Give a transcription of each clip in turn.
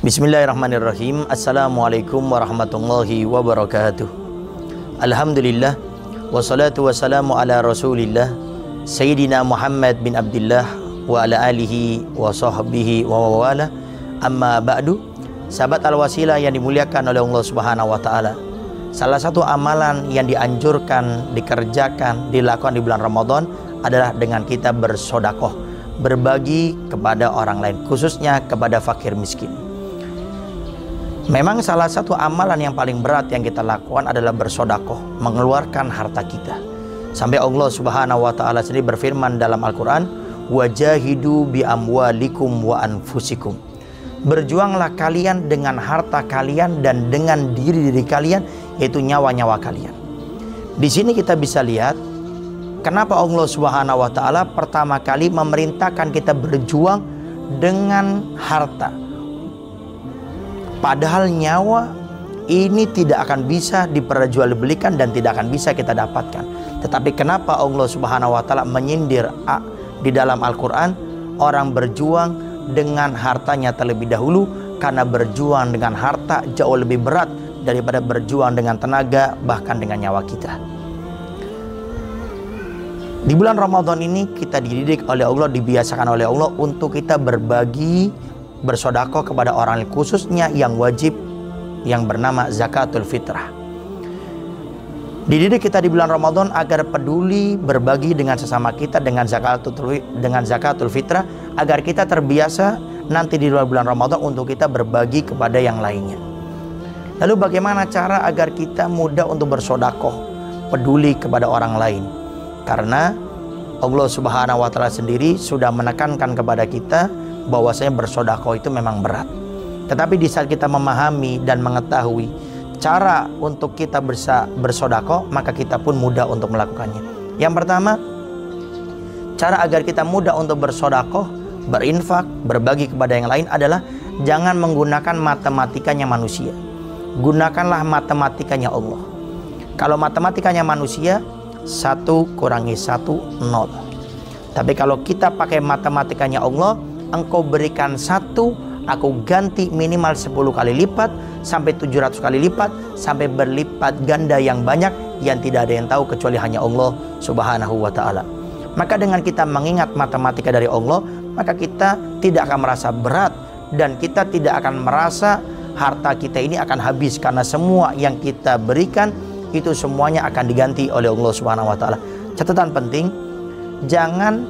Bismillahirrahmanirrahim. Assalamualaikum warahmatullahi wabarakatuh. Alhamdulillah, wassalatu wassalamu ala rasulillah Sayyidina Muhammad bin Abdullah wa ala alihi wa sahbihi wa wala. Amma ba'du. Sahabat Al-Wasilah yang dimuliakan oleh Allah Subhanahu wa taala. Salah satu amalan yang dianjurkan, dikerjakan, dilakukan di bulan Ramadan adalah dengan kita bersodakoh, berbagi kepada orang lain, khususnya kepada fakir miskin. Memang salah satu amalan yang paling berat yang kita lakukan adalah bersodakoh, mengeluarkan harta kita. Sampai Allah Subhanahu wa taala sendiri berfirman dalam Al-Qur'an, "Wajahidu bi amwalikum wa anfusikum." Berjuanglah kalian dengan harta kalian dan dengan diri kalian, yaitu nyawa-nyawa kalian. Di sini kita bisa lihat kenapa Allah Subhanahu wa taala pertama kali memerintahkan kita berjuang dengan harta. Padahal nyawa ini tidak akan bisa diperjualbelikan dan tidak akan bisa kita dapatkan. Tetapi kenapa Allah Subhanahu wa taala menyindir di dalam Al-Qur'an orang berjuang dengan hartanya terlebih dahulu, karena berjuang dengan harta jauh lebih berat daripada berjuang dengan tenaga, bahkan dengan nyawa kita. Di bulan Ramadan ini kita dididik oleh Allah, dibiasakan oleh Allah untuk kita berbagi, bersedekah kepada orang lain, khususnya yang wajib, yang bernama zakatul fitrah. Dididik kita di bulan Ramadan agar peduli berbagi dengan sesama kita dengan zakatul fitrah, agar kita terbiasa nanti di luar bulan Ramadan untuk kita berbagi kepada yang lainnya. Lalu bagaimana cara agar kita mudah untuk bersedekah, peduli kepada orang lain? Karena Allah Subhanahu wa taala sendiri sudah menekankan kepada kita bahwasanya bersedekah itu memang berat. Tetapi di saat kita memahami dan mengetahui cara untuk kita bersedekah, maka kita pun mudah untuk melakukannya. Yang pertama, cara agar kita mudah untuk bersedekah, berinfak, berbagi kepada yang lain adalah jangan menggunakan matematikanya manusia. Gunakanlah matematikanya Allah. Kalau matematikanya manusia, 1 kurangi 1, 0. Tapi kalau kita pakai matematikanya Allah, engkau berikan 1, aku ganti minimal 10 kali lipat, sampai 700 kali lipat, sampai berlipat ganda yang banyak, yang tidak ada yang tahu kecuali hanya Allah Subhanahu wa ta'ala. Maka dengan kita mengingat matematika dari Allah, maka kita tidak akan merasa berat, dan kita tidak akan merasa harta kita ini akan habis, karena semua yang kita berikan itu semuanya akan diganti oleh Allah Subhanahu wa taala. Catatan penting, jangan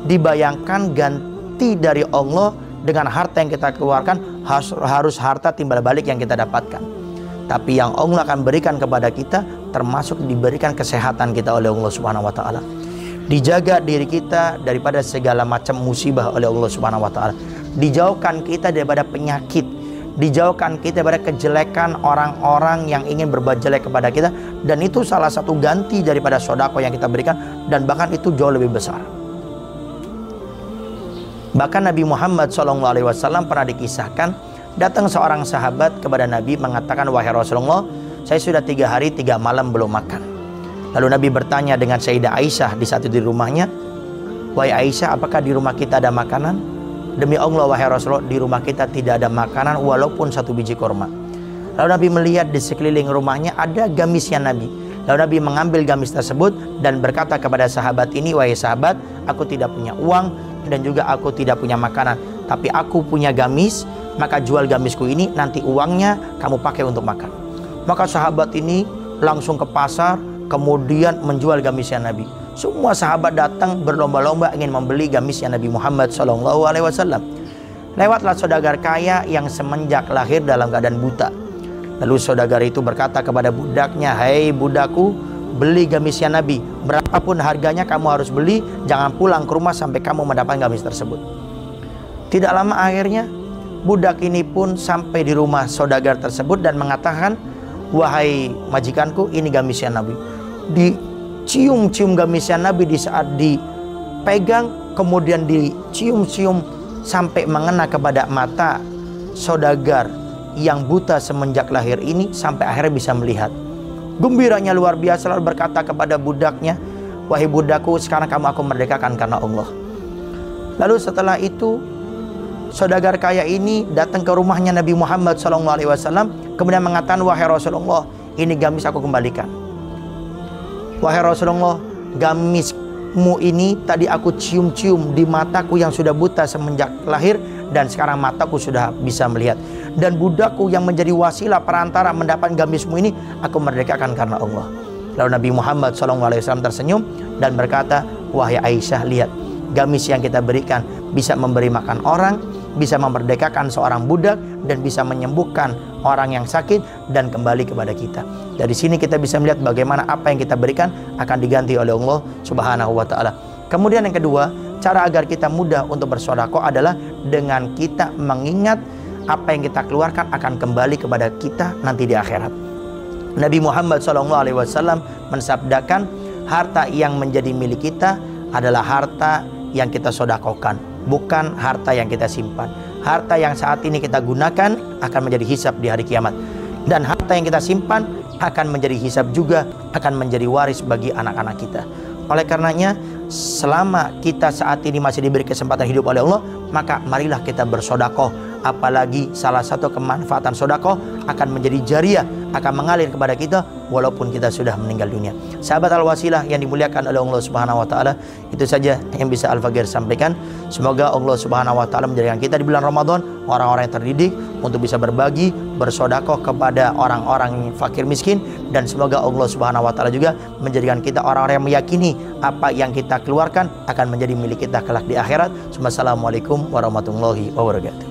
dibayangkan ganti dari Allah dengan harta yang kita keluarkan harus harta timbal balik yang kita dapatkan. Tapi yang Allah akan berikan kepada kita termasuk diberikan kesehatan kita oleh Allah Subhanahu wa taala. Dijaga diri kita daripada segala macam musibah oleh Allah Subhanahu wa taala. Dijauhkan kita daripada penyakit, dijauhkan kita daripada kejelekan orang-orang yang ingin berbuat jelek kepada kita, dan itu salah satu ganti daripada sedekah yang kita berikan, dan bahkan itu jauh lebih besar. Bahkan Nabi Muhammad SAW pernah dikisahkan, datang seorang sahabat kepada Nabi mengatakan, "Wahai Rasulullah, saya sudah 3 hari 3 malam belum makan." Lalu Nabi bertanya dengan Sayyidah Aisyah di saat itu di rumahnya, "Wahai Aisyah, apakah di rumah kita ada makanan?" "Demi Allah, wahai Rasulullah, di rumah kita tidak ada makanan walaupun 1 biji kurma." Lalu Nabi melihat di sekeliling rumahnya ada gamisnya Nabi. Lalu Nabi mengambil gamis tersebut dan berkata kepada sahabat ini, "Wahai sahabat, aku tidak punya uang dan juga aku tidak punya makanan, tapi aku punya gamis, maka jual gamisku ini, nanti uangnya kamu pakai untuk makan." Maka sahabat ini langsung ke pasar, kemudian menjual gamisnya Nabi. Semua sahabat datang berlomba-lomba ingin membeli gamisnya Nabi Muhammad SAW. Lewatlah saudagar kaya yang semenjak lahir dalam keadaan buta. Lalu saudagar itu berkata kepada budaknya, "Hei budakku, beli gamisnya Nabi. Berapapun harganya kamu harus beli. Jangan pulang ke rumah sampai kamu mendapatkan gamis tersebut." Tidak lama akhirnya budak ini pun sampai di rumah saudagar tersebut dan mengatakan, "Wahai majikanku, ini gamisnya Nabi." Dicium-cium gamisnya Nabi, di saat dipegang kemudian dicium-cium sampai mengena kepada mata saudagar yang buta semenjak lahir ini, sampai akhirnya bisa melihat. Gembiranya luar biasa, lalu berkata kepada budaknya, "Wahai budakku, sekarang kamu aku merdekakan karena Allah." Lalu setelah itu saudagar kaya ini datang ke rumahnya Nabi Muhammad SAW, kemudian mengatakan, wahai Rasulullah, ini gamis aku kembalikan. Wahai Rasulullah, gamismu ini tadi aku cium-cium di mataku yang sudah buta semenjak lahir, dan sekarang mataku sudah bisa melihat. Dan budakku yang menjadi wasilah perantara mendapat gamismu ini, aku merdekakan karena Allah. Lalu Nabi Muhammad SAW tersenyum dan berkata, wahai Aisyah, lihat, gamis yang kita berikan bisa memberi makan orang, bisa memerdekakan seorang budak, dan bisa menyembuhkan orang yang sakit dan kembali kepada kita. Dari sini kita bisa melihat bagaimana apa yang kita berikan akan diganti oleh Allah Subhanahu wa ta'ala. Kemudian yang kedua, cara agar kita mudah untuk bersedekah adalah dengan kita mengingat apa yang kita keluarkan akan kembali kepada kita nanti di akhirat. Nabi Muhammad SAW mensabdakan, harta yang menjadi milik kita adalah harta yang kita sedekahkan, bukan harta yang kita simpan. Harta yang saat ini kita gunakan akan menjadi hisab di hari kiamat, dan harta yang kita simpan akan menjadi hisab juga, akan menjadi waris bagi anak-anak kita. Oleh karenanya, selama kita saat ini masih diberi kesempatan hidup oleh Allah, maka marilah kita bersedekah. Apalagi salah satu kemanfaatan sedekah akan menjadi jariah, akan mengalir kepada kita walaupun kita sudah meninggal dunia. Sahabat Al-Wasilah yang dimuliakan oleh Allah Subhanahu wa ta'ala, itu saja yang bisa Al-Fagir sampaikan. Semoga Allah Subhanahu wa ta'ala menjadikan kita di bulan Ramadan orang-orang yang terdidik untuk bisa berbagi, bersedekah kepada orang-orang fakir miskin, dan semoga Allah Subhanahu wa ta'ala juga menjadikan kita orang-orang yang meyakini apa yang kita keluarkan akan menjadi milik kita kelak di akhirat. Assalamualaikum warahmatullahi wabarakatuh.